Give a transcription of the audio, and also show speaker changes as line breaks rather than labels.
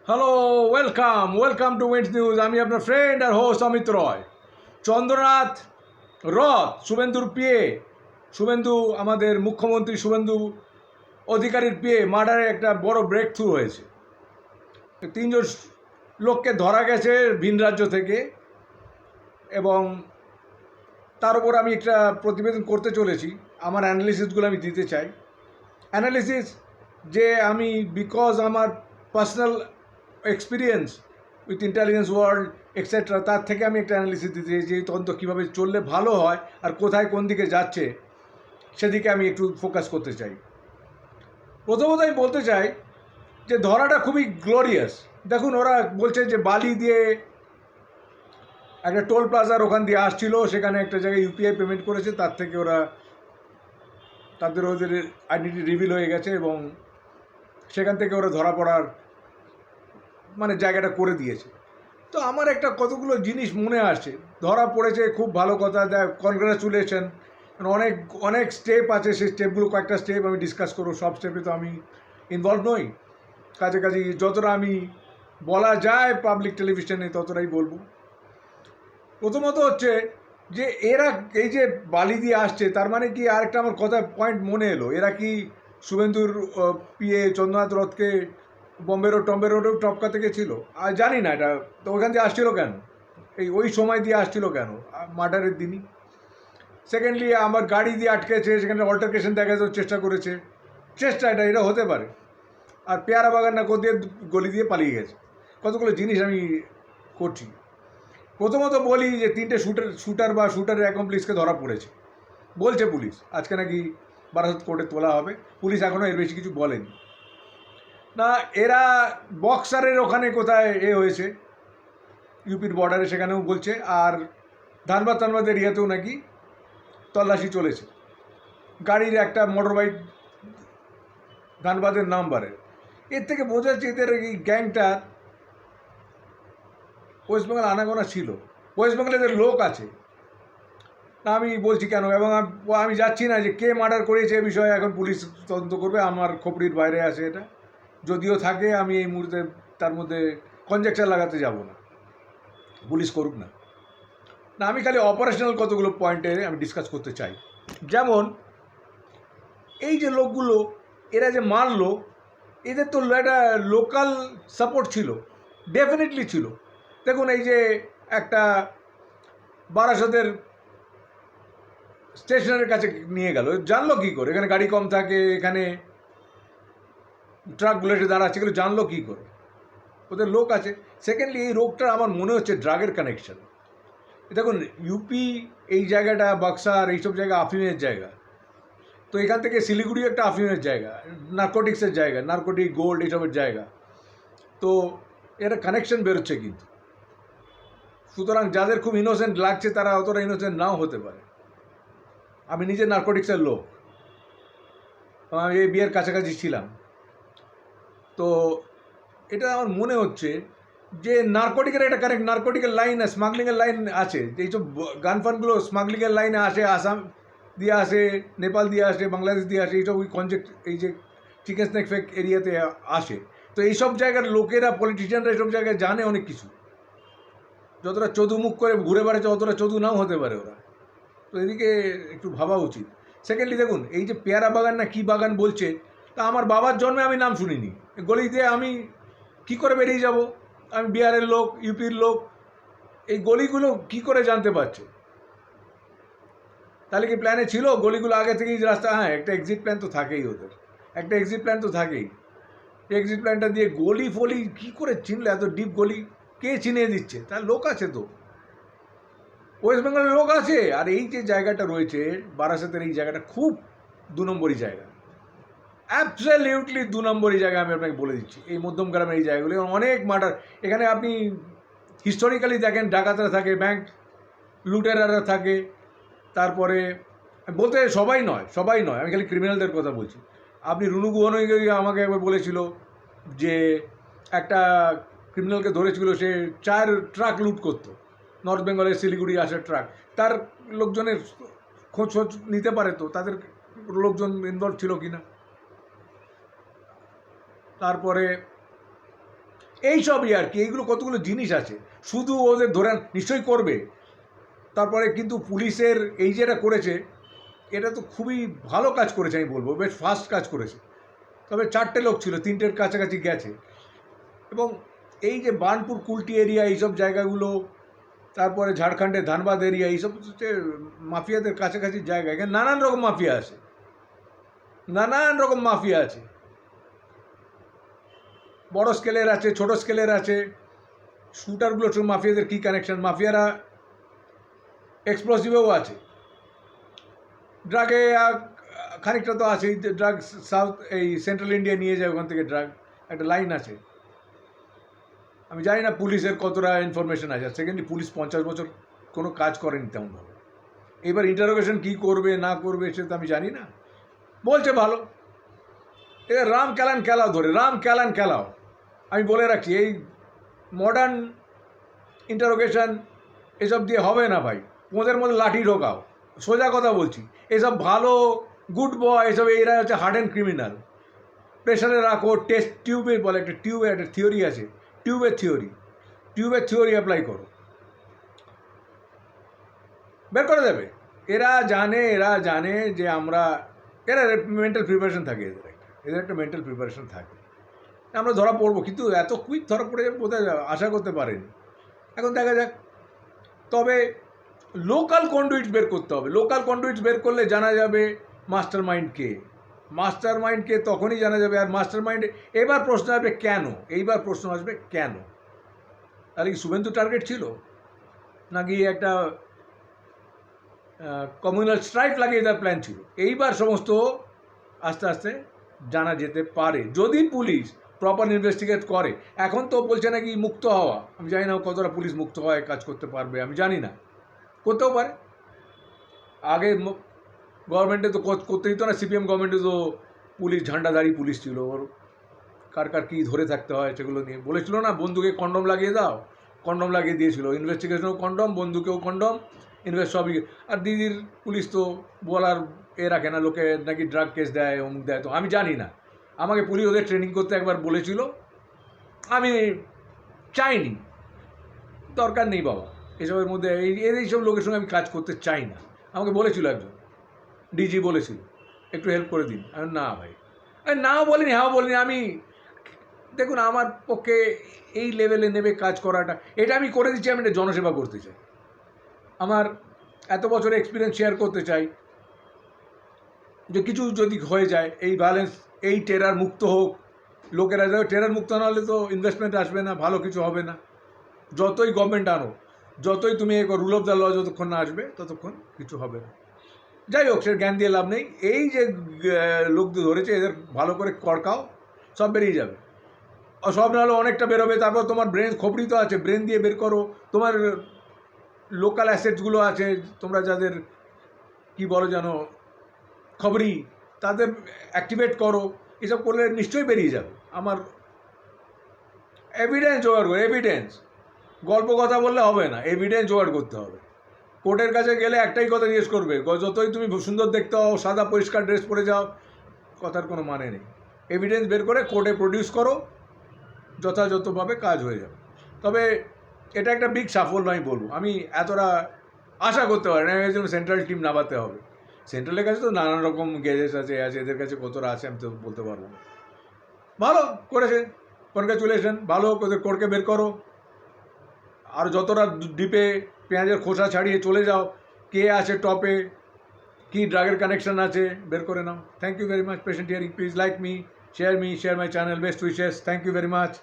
Hello, welcome to winds news. আমি আপনার friend আর host Amit রয়। চন্দ্রনাথ রথ, শুভেন্দু আমাদের মুখ্যমন্ত্রী শুভেন্দু অধিকারীর পিয়ে মার্ডারে একটা বড় ব্রেক থ্রু হয়েছে। 3জন লোককে ধরা গেছে ভিন রাজ্য থেকে, এবং তার উপর আমি একটা প্রতিবেদন করতে চলেছি। আমার অ্যানালিসিসগুলো আমি দিতে চাই। অ্যানালিসিস যে আমি বিকজ আমার personal experience with intelligence world etcetera, তার থেকে আমি একটা অ্যানালিসিস দিতে চাই যে এই তদন্ত কীভাবে চললে ভালো হয় আর কোথায় কোন দিকে যাচ্ছে সেদিকে আমি একটু ফোকাস করতে চাই। প্রথমত আমি বলতে চাই যে ধরাটা খুবই গ্লোরিয়াস। দেখুন, ওরা বলছে যে বালি দিয়ে একটা টোল প্লাজার ওখান দিয়ে আসছিল, সেখানে একটা জায়গায় ইউপিআই পেমেন্ট করেছে, তার থেকে ওদের আইডেন্টি রিভিল হয়ে গেছে এবং সেখান থেকে ওরা ধরা পড়ার জায়গাটা করে দিয়েছে। তো আমার একটা কতগুলো জিনিস মনে আসছে। ধরা পড়েছে, খুব ভালো কথা, কনগ্রাচুলেশন। অনেক অনেক স্টেপ আছে, সেই স্টেপগুলো কয়েকটা স্টেপ আমি ডিসকাস করবো। সব স্টেপে তো আমি ইনভলভ নই, কাছাকাছি যতটা আমি বলা যায় পাবলিক টেলিভিশনে ততটাই বলবো। প্রথমত হচ্ছে যে এরা এই যে বালি দিয়ে আসছে, তার মানে কি, আরেকটা আমার কথা পয়েন্ট মনে এলো, এরা কি শুভেন্দুর পিএ চন্দ্রনাথ রথকে বম্বে রোডেও টপকাতে গেছিলো? আর জানি না এটা, তো ওখান দিয়ে আসছিলো কেন, ওই সময় দিয়ে আসছিলো কেন মার্ডারের দিনই? সেকেন্ডলি, আমার গাড়ি দিয়ে আটকেছে, সেখানে অল্টারকেশন দেখাতে চেষ্টা করেছে, এটা হতে পারে। আর পেয়ারা বাগান না দিয়ে গলি দিয়ে পালিয়ে গেছে। কতগুলো জিনিস আমি করছি। প্রথমত বলি যে 3টে শুটারের অ্যাকমপ্লিসকে ধরা পড়েছে বলছে পুলিশ। আজকে নাকি বারাসত কোর্টে তোলা হবে। পুলিশ এখনও এর বেশি কিছু বলেনি। না, এরা বক্সারের ওখানে কোথায় হয়েছে, ইউপির বর্ডারে, সেখানেও বলছে। আর ধানবাদ এরিয়াতেও নাকি তল্লাশি চলেছে। গাড়ির একটা মোটর বাইক ধানবাদের নাম্বারের। এর থেকে বোঝা যাচ্ছে এদের এই গ্যাংটার ওয়েস্ট বেঙ্গল আনাগোনা ছিল। ওয়েস্ট বেঙ্গলে এদের লোক আছে না, আমি বলছি কেন, এবং আমি যাচ্ছি না যে কে মার্ডার করেছে এ বিষয়ে এখন পুলিশ তদন্ত করবে, আমার খপড়ির বাইরে আছে এটা। যদিও থাকে, আমি এই মুহূর্তে তার মধ্যে কনজেকচার লাগাতে যাব না, পুলিশ করুক না। আমি খালি অপারেশনাল কতগুলো পয়েন্টে আমি ডিসকাস করতে চাই। যেমন এই যে লোকগুলো, এরা যে মারলো, এদের তো একটা লোকাল সাপোর্ট ছিল, ডেফিনেটলি ছিল। দেখুন, এই যে একটা বারাসতের স্টেশনের কাছে নিয়ে গেল, জানলো কী করে? এখানে গাড়ি কম থাকে, এখানে ট্রাকগুলো এসে দাঁড়াচ্ছে, এগুলো জানলো কী করে? ওদের লোক আছে। সেকেন্ডলি, এই রোগটা আমার মনে হচ্ছে ড্রাগের কানেকশন। দেখুন, ইউপি এই জায়গাটা, বাক্সার, এইসব জায়গা আফিমের জায়গা। তো এখান থেকে শিলিগুড়ি একটা আফিমের জায়গা, নার্কোটিক্সের জায়গা, নার্কোটিক, গোল্ড, এইসবের জায়গা। তো এটা কানেকশন বেরোচ্ছে কিন্তু। সুতরাং যাদের খুব ইনোসেন্ট লাগছে তারা অতটা ইনোসেন্ট নাও হতে পারে। আমি নিজে নার্কোটিক্সের লোক, আমি এই বিয়ের কাছাকাছি ছিলাম। তো এটা আমার মনে হচ্ছে যে নার্কোটিকের একটা কানেক্ট, নার্কোটিকের লাইন, স্মাগলিংয়ের লাইন আছে। এইসব গান ফানগুলো স্মাগলিংয়ের লাইনে আসে, আসাম দিয়ে আসে, নেপাল দিয়ে আসে, বাংলাদেশ দিয়ে আসে, এইসব এই যে চিকেন স্ন্যাক ফেক এরিয়াতে আসে। তো এইসব জায়গার লোকেরা, পলিটিশিয়ানরা এইসব জায়গায় জানে অনেক কিছু। যতটা চদু মুখ করে ঘুরে বেড়াচ্ছে অতটা চদু নাও হতে পারে ওরা। তো এদিকে একটু ভাবা উচিত। সেকেন্ডলি, দেখুন, এই যে পেয়ারা বাগান না কী বাগান বলছে, তা আমার বাবার জন্মে আমি নাম শুনিনি। গলিতে আমি কি করে বেরিয়ে যাব? আমি বিহারের লোক, ইউপির লোক, এই গলিগুলো কি করে জানতে পারছে? তাহলে কি প্ল্যানে ছিল গলিগুলো আগে থেকেই রাস্তা? হ্যাঁ, একটা এক্সিট প্ল্যান তো থাকেই ওদের, একটা এক্সিট প্ল্যান তো থাকেই। এক্সিট প্ল্যানটা দিয়ে গলি ফলি কী করে চিনলে? এত ডিপ গলি কে চিনিয়ে দিচ্ছে? তার লোক আছে তো, ওয়েস্ট বেঙ্গলের লোক আছে। আর এই যে জায়গাটা রয়েছে বারাসাতের, এই জায়গাটা খুব 2 নম্বরই জায়গা, অ্যাবসলিউটলি 2 নম্বরই জায়গা। আমি আপনাকে বলে দিচ্ছি, এই মধ্যমগ্রামের এই জায়গাগুলো অনেক মার্ডার। এখানে আপনি হিস্টোরিক্যালি দেখেন, ডাকাতরা থাকে, ব্যাংক লুটেরারা থাকে, তারপরে বলতে সবাই নয়, আমি খালি ক্রিমিনালদের কথা বলছি। আপনি রুনু গুহনই আমাকে একবার বলেছিল যে একটা ক্রিমিনালকে ধরেছিল, সে 4 ট্রাক লুট করতো, নর্থ বেঙ্গলের শিলিগুড়ি আসার ট্রাক। তার লোকজনের খোঁজ নিতে পারে তো, তাদের লোকজন ইনভলভ ছিল কি না। তারপরে এইসবই আর কি, এইগুলো কতগুলো জিনিস আছে। শুধু ওদের ধরে নিশ্চয়ই করবে। তারপরে কিন্তু পুলিশের এই যেটা করেছে, এটা তো খুবই ভালো কাজ করেছে, আমি বলবো বেশ ফাস্ট কাজ করেছে। তবে 4টে লোক ছিল, 3টের কাছাকাছি গেছে। এবং এই যে বার্নপুর কুলটি এরিয়া, এইসব জায়গাগুলো, তারপরে ঝাড়খণ্ডের ধানবাদ এরিয়া, এইসব হচ্ছে মাফিয়াদের কাছাকাছি জায়গা। এখানে নানান রকম মাফিয়া আছে, নানান রকম মাফিয়া আছে, বড় স্কেলের আছে, ছোট স্কেলের আছে। শুটারগুলো মাফিয়াদের কী কানেকশন, মাফিয়ারা এক্সপ্লোসিভেও আছে, ড্রাগে খানিকটা তো আছেই। ড্রাগ সাউথ এই সেন্ট্রাল ইন্ডিয়া নিয়ে যায়, ওখান থেকে ড্রাগ একটা লাইন আছে। আমি জানি না পুলিশের কতটা ইনফরমেশন আছে। সেকেন্ডলি পুলিশ 50 বছর কোনো কাজ করেনি তেমনভাবে। এবার ইন্টারোগেশন কী করবে না করবে সে তো আমি জানি না। বলছে ভালো, এবার রাম ক্যালান খেলাও, ধরে রাম ক্যালান খেলাও। আমি বলে রাখছি, এই মডার্ন ইন্টারোগেশন এসব দিয়ে হবে না ভাই। ওদের মধ্যে লাঠি ঢোকাও, সোজা কথা বলছি। এসব ভালো গুড বয়, এসব এরা হচ্ছে হার্ড অ্যান্ড ক্রিমিনাল। প্রেশারে রাখো, টেস্ট টিউবে বলে, একটা টিউবে একটা থিওরি আছে, টিউবের থিওরি অ্যাপ্লাই করো, বের করে দেবে। এরা জানে যে আমরা, এরা মেন্টাল প্রিপারেশন থাকে, এদের একটা মেন্টাল প্রিপারেশন থাকে। আমরা ধরা পড়বো, কিন্তু এত কুইক ধরা পড়ে যাবে বোধহয় আশা করতে পারেনি। এখন দেখা যাক। তবে লোকাল কন্ডুইটস বের করতে হবে। লোকাল কন্ডুইটস বের করলে জানা যাবে মাস্টার মাইন্ড কে তখনই জানা যাবে। আর মাস্টার মাইন্ড, এবার প্রশ্ন আসবে কেন, এইবার প্রশ্ন আসবে কেন। তাহলে কি শুভেন্দু টার্গেট ছিল, নাকি একটা কমিউনাল স্ট্রাইক লাগিয়ে তার প্ল্যান ছিল? এইবার সমস্ত আস্তে আস্তে জানা যেতে পারে, যদি পুলিশ প্রপার ইনভেস্টিগেট করে। এখন তো বলছে নাকি মুক্ত হওয়া, আমি জানি না কতটা পুলিশ মুক্ত হওয়ায় কাজ করতে পারবে, আমি জানি না, করতেও পারে। আগে গভর্নমেন্টে তো করতে দিত না, সিপিএম গভর্নমেন্টে তো পুলিশ ঝান্ডাধারী পুলিশ ছিল, ওর কার কী ধরে থাকতে হয় সেগুলো নিয়ে বলেছিল না, বন্দুকে কন্ডম লাগিয়ে দাও, কন্ডম লাগিয়ে দিয়েছিল। ইনভেস্টিগেশনেও কন্ডম, বন্দুকেও কন্ডম, সবই। আর দিদির পুলিশ তো বলার রাখে না, লোকে নাকি ড্রাগ কেস দেয়, অমুক দেয়। তো আমি জানি না, আমাকে পুলিশ ওদের ট্রেনিং করতে একবার বলেছিল, আমি চাইনি, দরকার নেই বাবা এসবের মধ্যে, এইসব লোকের সঙ্গে আমি কাজ করতে চাই না। আমাকে বলেছিল একজন ডিজি, বলেছিল একটু হেল্প করে দিন। আমি না ভাই, নাও বলিনি, হ্যাঁ বলিনি। আমি দেখুন, আমার পক্ষে এই লেভেলে নেবে কাজ করাটা, এটা আমি করে দিচ্ছি, আমি এটা জনসেবা করতে চাই, আমার এত বছরের এক্সপিরিয়েন্স শেয়ার করতে চাই। যে কিছু যদি হয়ে যায়, এই ভ্যালেন্স, এই টেরার মুক্ত হোক লোকেরা। টেরার মুক্ত না হলে তো ইনভেস্টমেন্ট আসবে না, ভালো কিছু হবে না। যতই গভর্নমেন্ট আনো, যতই তুমি রুল অফ দ্য ল যতক্ষণ না আসবে, ততক্ষণ কিছু হবে না। যাই হোক, সে জ্ঞান দিয়ে লাভ নেই। এই যে লোকদের ধরেছে, এদের ভালো করে কড়কাও, সব বেরিয়ে যাবে। সব না হলে অনেকটা বেরোবে। তারপর তোমার ব্রেন খোপড়ি তো আছে, ব্রেন দিয়ে বের করো। তোমার লোকাল অ্যাসেটসগুলো আছে, তোমরা যাদের কি বলো জানো, খবরই, তাদের অ্যাক্টিভেট করো। এসব করলে নিশ্চয়ই বেরিয়ে যাবে। আমার এভিডেন্স জোগাড় করো, এভিডেন্স। গল্প কথা বললে হবে না, এভিডেন্স জোগাড় করতে হবে। কোর্টের কাছে গেলে একটাই কথা জিজ্ঞেস করবে, যতই তুমি সুন্দর দেখতে হও, সাদা পরিষ্কার ড্রেস পরে যাও, কথার কোনো মানে নেই। এভিডেন্স বের করে কোর্টে প্রডিউস করো, যথাযথভাবে কাজ হয়ে যাবে। তবে এটা একটা বিগ সাফল্য আমি বলবো। আমি এতটা আশা করতে পারি না, এর জন্য সেন্ট্রাল টিম নামাতে হবে। সেন্ট্রালের কাছে তো নানান রকম গ্যাজেটস আছে, এদের কাছে কতটা আছে আমি তো বলতে পারবো না। ভালো করেছে, কনগ্রাচুলেশন, ভালো ওদের কোর্টকে বের করো। আর যতটা ডিপে পেঁয়াজের খোসা ছাড়িয়ে চলে যাও, কে আছে টপে, কি ড্রাগের কানেকশন আছে, বের করে নাও। Thank you very much patient hearing. Please like me, share my channel. Best wishes. Thank you very much.